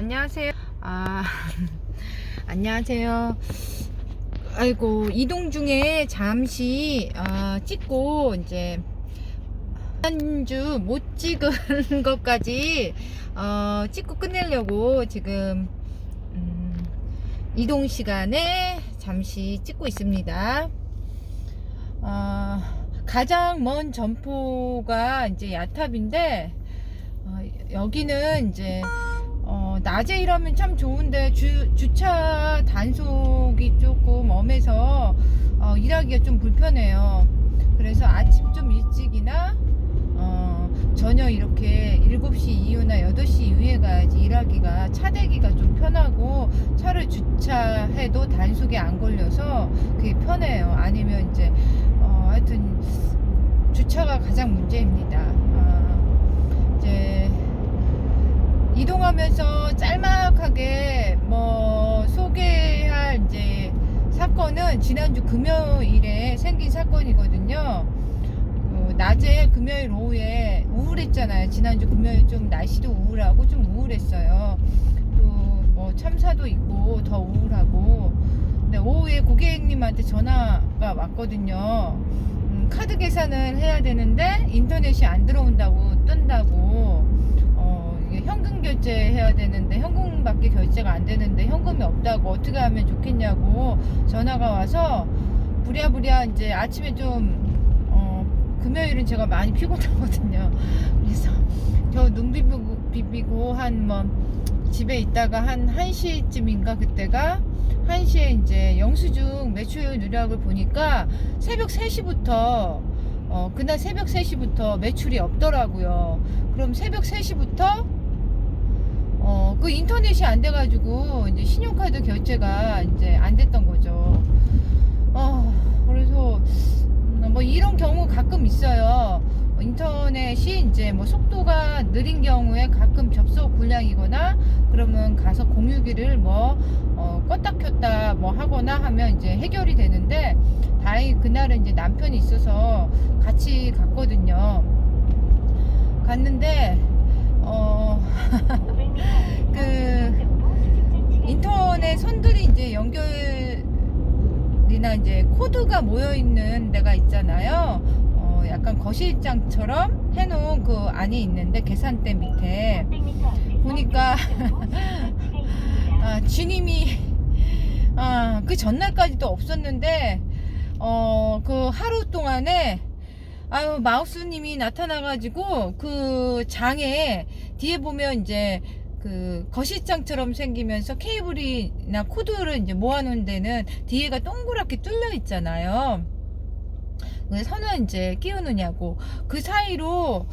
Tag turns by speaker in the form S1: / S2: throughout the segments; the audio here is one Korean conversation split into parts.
S1: 안녕하세요. 안녕하세요. 아이고, 이동 중에 잠시 찍고 이제 한 주 못 찍은 것까지 찍고 끝내려고 지금 이동 시간에 잠시 찍고 있습니다. 가장 먼 점포가 이제 야탑인데 여기는 이제 낮에 일하면 참 좋은데 주차 단속이 조금 엄해서 일하기가 좀 불편해요. 그래서 아침 좀 일찍이나 저녁 이렇게 7시 이후나 8시 이후에 가야지 일하기가 차대기가 좀 편하고 차를 주차해도 단속에 안 걸려서 그게 편해요. 아니면 이제 하여튼 주차가 가장 문제입니다. 이제 이동하면서 짤막하게 소개할 이제 사건은 지난주 금요일에 생긴 사건이거든요. 낮에 금요일 오후에 우울했잖아요. 지난주 금요일 좀 날씨도 우울하고 좀 우울했어요. 또 뭐 참사도 있고 더 우울하고. 근데 오후에 고객님한테 전화가 왔거든요. 카드 계산을 해야 되는데 인터넷이 안 들어온다고 뜬다고. 현금 결제해야 되는데 현금밖에 결제가 안 되는데 현금이 없다고 어떻게 하면 좋겠냐고 전화가 와서 부랴부랴 이제 아침에 좀 금요일은 제가 많이 피곤하거든요. 그래서 저 눈 비비고 집에 있다가 한 1시쯤인가 그때가 1시에 이제 영수증 매출 누락을 보니까 새벽 3시부터 그날 새벽 3시부터 매출이 없더라고요. 그럼 새벽 3시부터 그 인터넷이 안 돼가지고 이제 신용카드 결제가 이제 안 됐던 거죠. 그래서 이런 경우 가끔 있어요. 인터넷이 이제 속도가 느린 경우에 가끔 접속 불량이거나 그러면 가서 공유기를 껐다 켰다 하거나 하면 이제 해결이 되는데 다행히 그날은 이제 남편이 있어서 같이 갔거든요. 갔는데 그 인터넷 선들이 이제 연결이나 이제 코드가 모여 있는 데가 있잖아요. 약간 거실장처럼 해놓은 그 안에 있는데 계산대 밑에 보니까 주님이 그 전날까지도 없었는데 그 하루 동안에 마우스님이 나타나가지고 그 장에 뒤에 보면 이제 그 거실장처럼 생기면서 케이블이나 코드를 이제 모아놓은 데는 뒤에가 동그랗게 뚫려 있잖아요. 선을 이제 끼우느냐고 그 사이로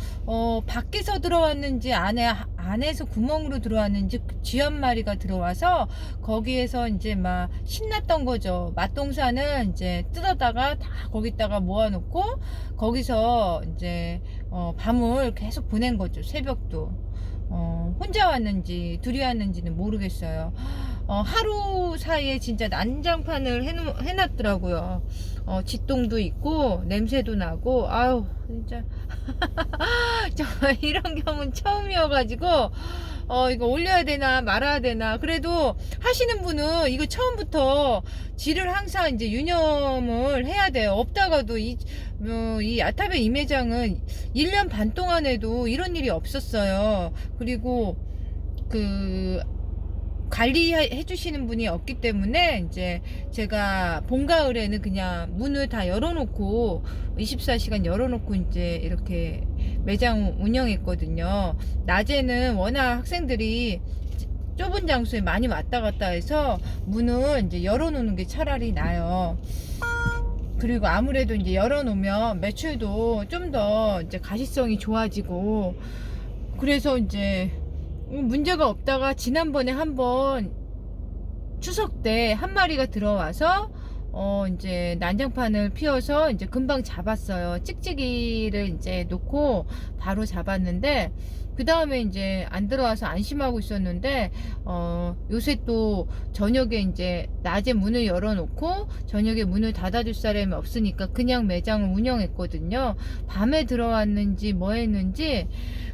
S1: 밖에서 들어왔는지 안에서 구멍으로 들어왔는지 쥐 한 마리가 들어와서 거기에서 이제 막 신났던 거죠. 맛동산은 이제 뜯어다가 다 거기다가 모아놓고 거기서 이제 밤을 계속 보낸 거죠. 새벽도 혼자 왔는지 둘이 왔는지는 모르겠어요. 하루 사이에 진짜 난장판을 해놨더라고요. 쥐똥도 있고 냄새도 나고 아유 진짜 정말 이런 경우는 처음이어가지고 이거 올려야 되나 말아야 되나. 그래도 하시는 분은 이거 처음부터 쥐를 항상 이제 유념을 해야 돼요. 없다가도 이 아탑의 이 매장은 1년 반 동안에도 이런 일이 없었어요. 그리고 그 관리해 주시는 분이 없기 때문에 이제 제가 봄 가을에는 그냥 문을 다 열어놓고 24시간 열어놓고 이제 이렇게 매장 운영했거든요. 낮에는 워낙 학생들이 좁은 장소에 많이 왔다 갔다 해서 문을 이제 열어놓는 게 차라리 나아요. 그리고 아무래도 이제 열어놓으면 매출도 좀 더 이제 가시성이 좋아지고 그래서 이제 문제가 없다가 지난번에 한번 추석 때 한 마리가 들어와서 이제 난장판을 피워서 이제 금방 잡았어요. 찍찍이를 이제 놓고 바로 잡았는데 그 다음에 이제 안 들어와서 안심하고 있었는데 요새 또 저녁에 이제 낮에 문을 열어놓고 저녁에 문을 닫아줄 사람이 없으니까 그냥 매장을 운영했거든요. 밤에 들어왔는지 뭐 했는지.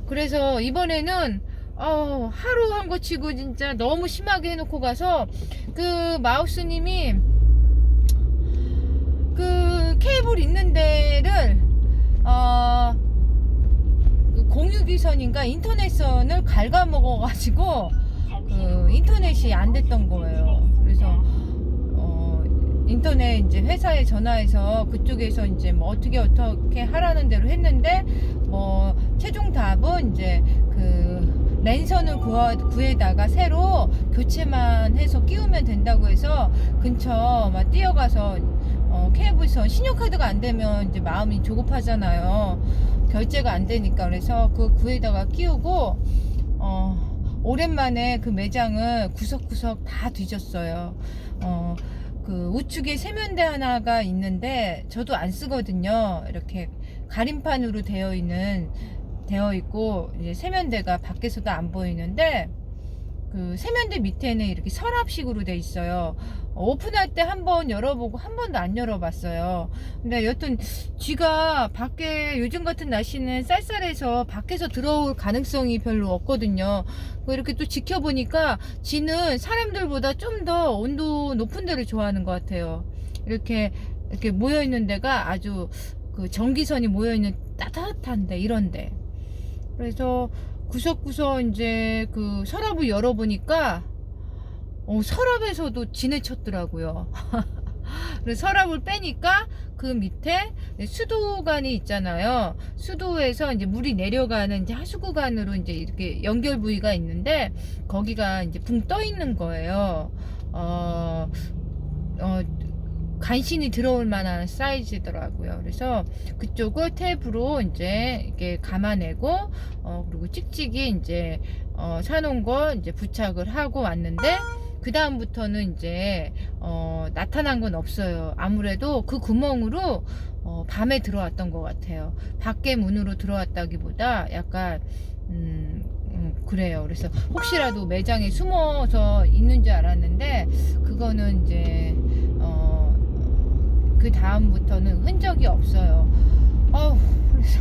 S1: 그래서 이번에는 하루 한 거 치고 진짜 너무 심하게 해놓고 가서 그 마우스님이 그 케이블 있는 데를 그 공유기선인가 인터넷선을 갉아먹어 가지고 그 인터넷이 안 됐던 거예요. 그래서 인터넷 이제 회사에 전화해서 그쪽에서 이제 뭐 어떻게 하라는 대로 했는데 뭐 최종 답은 이제 그 랜선을 구해다가 새로 교체만 해서 끼우면 된다고 해서 근처 막 뛰어가서 케이블선 신용카드가 안 되면 이제 마음이 조급하잖아요. 결제가 안 되니까. 그래서 그 구에다가 끼우고 오랜만에 그 매장을 구석구석 다 뒤졌어요. 그 우측에 세면대 하나가 있는데 저도 안 쓰거든요. 이렇게 가림판으로 되어 있고 이제 세면대가 밖에서도 안 보이는데 그 세면대 밑에는 이렇게 서랍식으로 돼 있어요. 오픈할 때 한번 열어보고 한 번도 안 열어봤어요. 근데 여튼 쥐가 밖에 요즘 같은 날씨는 쌀쌀해서 밖에서 들어올 가능성이 별로 없거든요. 이렇게 또 지켜보니까 쥐는 사람들보다 좀 더 온도 높은 데를 좋아하는 것 같아요. 이렇게 모여 있는 데가 아주 그 전기선이 모여 있는 따뜻한데 이런데. 그래서 구석구석 이제 그 서랍을 열어보니까 서랍에서도 지내쳤더라고요. 그래서 서랍을 빼니까 그 밑에 수도관이 있잖아요. 수도에서 이제 물이 내려가는 이제 하수구관으로 이제 이렇게 연결 부위가 있는데 거기가 이제 붕 떠 있는 거예요. 간신히 들어올 만한 사이즈더라고요. 그래서 그쪽을 탭으로 이제 이렇게 감아내고 그리고 찍찍이 이제 사놓은 거 이제 부착을 하고 왔는데 그 다음부터는 이제 나타난 건 없어요. 아무래도 그 구멍으로 밤에 들어왔던 것 같아요. 밖에 문으로 들어왔다기보다 약간 그래요. 그래서 혹시라도 매장에 숨어서 있는 줄 알았는데 그거는 이제 그 다음부터는 흔적이 없어요. 그래서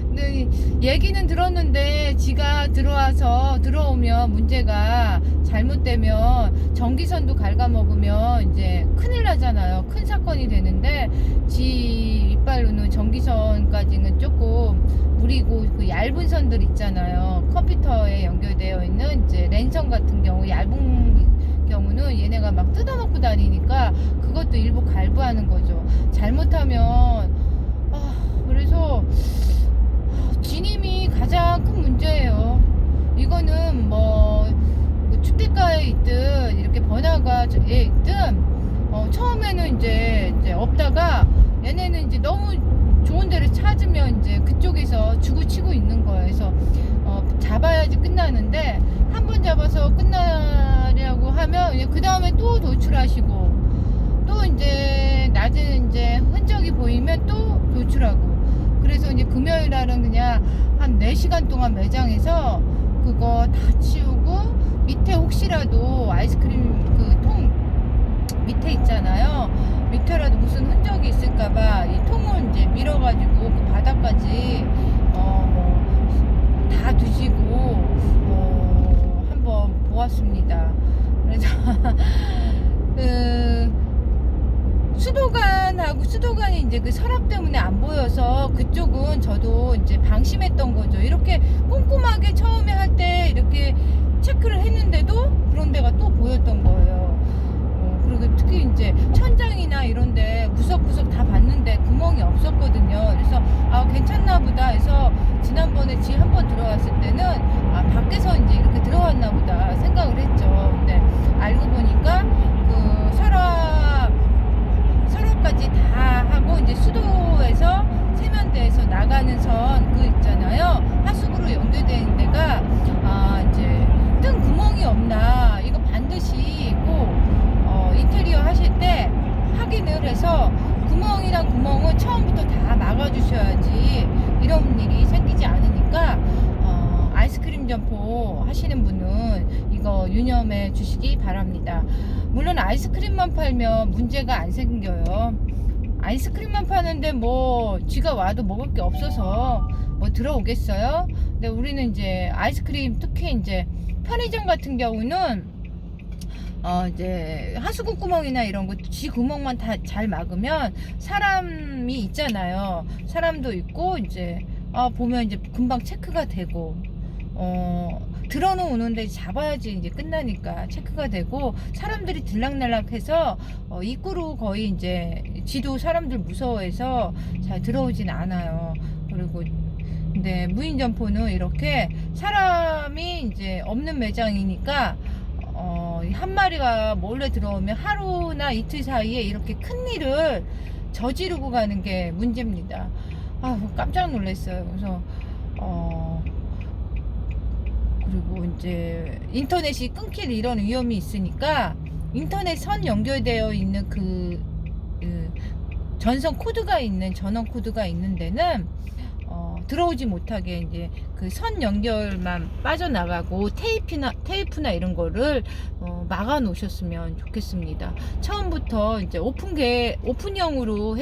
S1: 근데 얘기는 들었는데 지가 들어오면 문제가 잘못되면 전기선도 갉아먹으면 이제 큰일 나잖아요. 큰 사건이 되는데 지 이빨로는 전기선까지는 조금 무리고 그 얇은 선들 있잖아요. 컴퓨터에 연결되어 있는 이제 랜선 같은 경우 얇은 경우는 얘네가 막 뜯어먹고 다니니까 그것도 일부 갈부하는 거죠. 잘못하면 그래서 지님이 가장 큰 문제예요. 이거는 뭐 주택가에 있든 이렇게 번화가에 있든 처음에는 이제 없다가 얘네는 이제 너무 좋은 데를 찾으면 이제 그쪽에서 주고치고 있는 거예요. 그래서 잡아야지 끝나는데 한 번 잡아서 끝나려고 하면 그 다음에 또 도출하시고 또 이제 낮에는 이제 흔적이 보이면 또 도출하고. 그래서 이제 금요일 날은 그냥 한 4시간 동안 매장에서 그거 다 치우고 밑에 혹시라도 아이스크림 그 통 밑에 있잖아요. 밑에라도 무슨 흔적이 있을까봐 이 통을 이제 밀어가지고 그 바닥까지 다 뒤지고 한번 보았습니다. 그래서 수도관이 이제 그 서랍 때문에 안 보여서 그쪽은 저도 이제 방심했던 거죠. 이렇게 꼼꼼하게 처음에 할 때 이렇게 체크를 했는데도 그런 데가 또 보였던 거예요. 그리고 특히 이제 천장이나 이런데 구석구석 다 봤는데 구멍이 없었거든요. 그래서 괜찮나 보다 해서 지난번에 지 한번 들어왔을 때는 밖에서 이제 이렇게 들어왔나 보다 생각을 했죠. 근데 알고 보니까 그 서랍까지 다 하고 이제 수도에서 세면대에서 나가는 선 그 있잖아요. 하수구로 연결되는 데가 이제 뜬 구멍이 없나 이거 반드시 꼭 인테리어 하실 때 확인을 해서 구멍이랑 구멍은 처음부터 다 막아주셔야지 이런 일이 생기지 않으니까 아이스크림 점포 하시는 분은 이거 유념해 주시기 바랍니다. 물론 아이스크림만 팔면 문제가 안 생겨요. 아이스크림만 파는데 뭐 쥐가 와도 먹을 게 없어서 뭐 들어오겠어요? 근데 우리는 이제 아이스크림, 특히 이제 편의점 같은 경우는 이제 하수구 구멍이나 이런 거 쥐 구멍만 다 잘 막으면 사람이 있잖아요. 사람도 있고 이제 보면 이제 금방 체크가 되고 들어오는데 잡아야지 이제 끝나니까 체크가 되고 사람들이 들락날락해서 입구로 거의 이제 쥐도 사람들 무서워해서 잘 들어오진 않아요. 그리고 근데 무인점포는 이렇게 사람이 이제 없는 매장이니까 한 마리가 몰래 들어오면 하루나 이틀 사이에 이렇게 큰 일을 저지르고 가는 게 문제입니다. 깜짝 놀랐어요. 그래서 그리고 이제 인터넷이 끊길 이런 위험이 있으니까 인터넷 선 연결되어 있는 그 전선 코드가 있는 전원 코드가 있는 데는 들어오지 못하게 이제 그 선 연결만 빠져나가고 테이프나 이런 거를 막아 놓으셨으면 좋겠습니다. 처음부터 이제 오픈형으로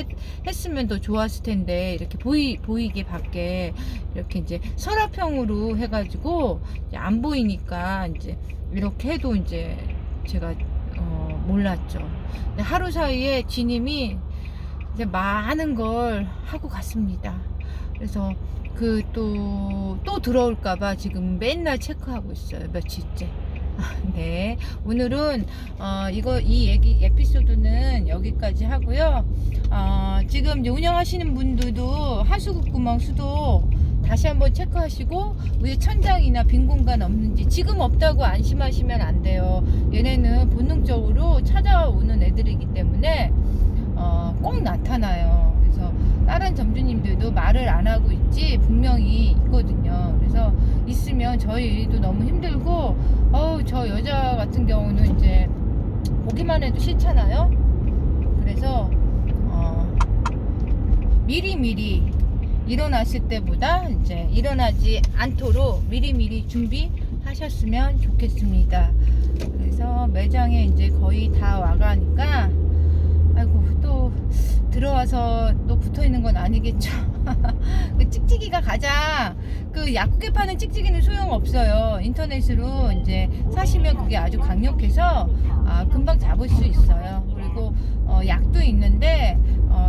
S1: 했으면 더 좋았을 텐데 이렇게 보이게 밖에 이렇게 이제 서랍형으로 해가지고 이제 안 보이니까 이제 이렇게 해도 이제 제가 몰랐죠. 근데 하루 사이에 지님이 이제 많은 걸 하고 갔습니다. 그래서 또 들어올까봐 지금 맨날 체크하고 있어요. 며칠째. 네. 오늘은, 이 에피소드는 여기까지 하고요. 지금 운영하시는 분들도 하수구 구멍 수도 다시 한번 체크하시고, 위에 천장이나 빈 공간 없는지, 지금 없다고 안심하시면 안 돼요. 얘네는 본능적으로 찾아오는 애들이기 때문에, 꼭 나타나요. 그래서 다른 점주님들도 말을 안 하고 있지 분명히 있거든요. 그래서 있으면 저희도 너무 힘들고 저 여자 같은 경우는 이제 보기만 해도 싫잖아요. 그래서 미리미리 일어났을 때보다 이제 일어나지 않도록 미리미리 준비하셨으면 좋겠습니다. 그래서 매장에 이제 거의 다 와가니까 아이고 또 들어와서 또 붙어있는 건 아니겠죠. 그 찍찍이가 가장 그 약국에 파는 찍찍이는 소용없어요. 인터넷으로 이제 사시면 그게 아주 강력해서 금방 잡을 수 있어요. 그리고 약도 있는데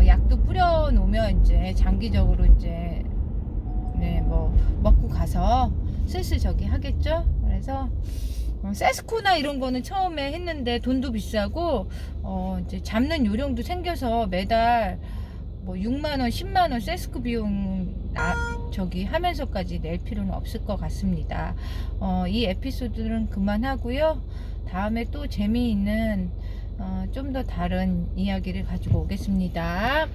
S1: 약도 뿌려 놓으면 이제 장기적으로 이제 뭐 먹고 가서 슬슬 저기 하겠죠. 그래서 세스코나 이런 거는 처음에 했는데 돈도 비싸고 이제 잡는 요령도 생겨서 매달 뭐 6만원 10만원 세스코 비용 저기 하면서까지 낼 필요는 없을 것 같습니다. 이 에피소드는 그만하고요. 다음에 또 재미있는 좀 더 다른 이야기를 가지고 오겠습니다.